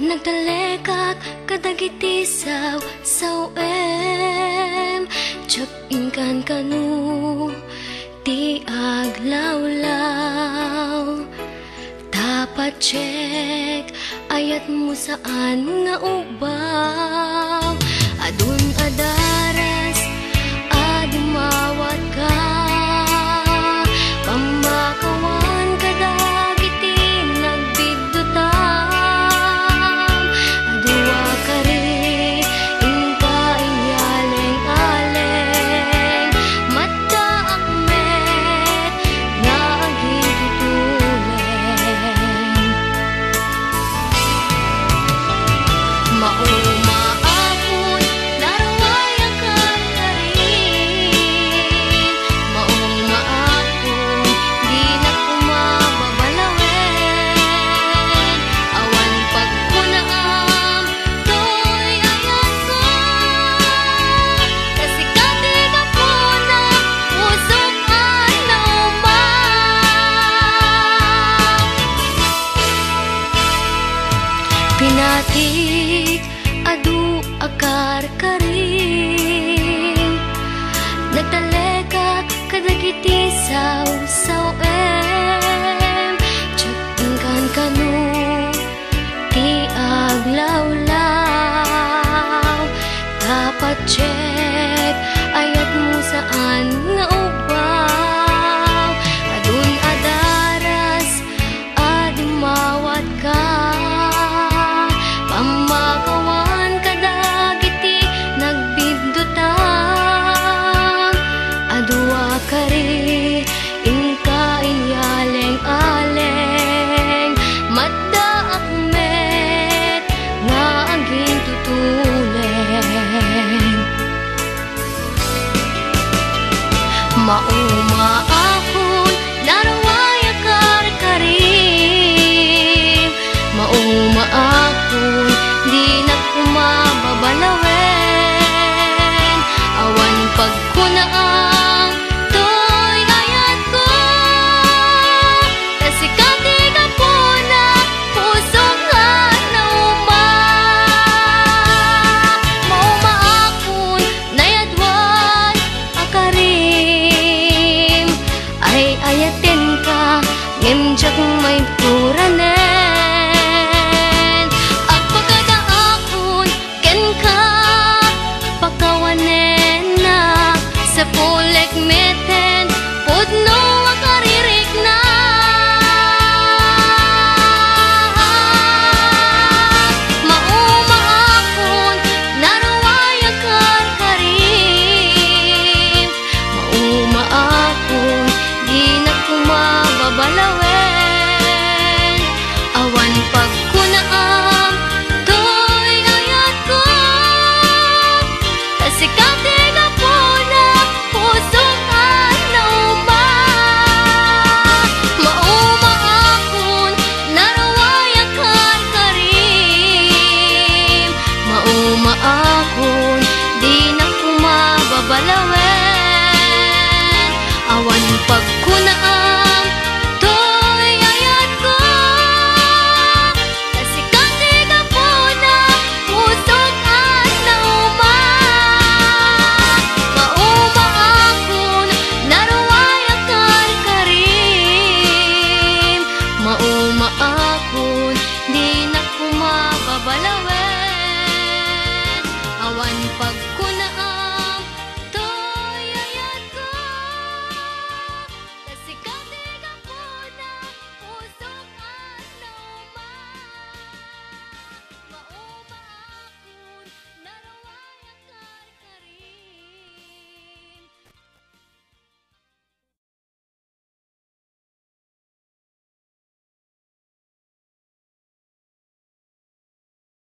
Nagtalekak kadagiti saw-em Tsak-in kan kanu ti aglawlaw. Tapat check ayat mo saan nga ubaw. Adun adaras adumawat ka pamakawan kadagiti nagbigdutam. Adua ka rin inka inyaleng-aleng mata akmet nga agigituleng. Mauma-apon laraway ang kagarin. Mauma-apon di na kumababalawin. Awan pagkunaam to'y ayan ko. Kasi katig ako na usok anuman. Pinatik adu akar karim. Nagtalekak kadagiti saw-em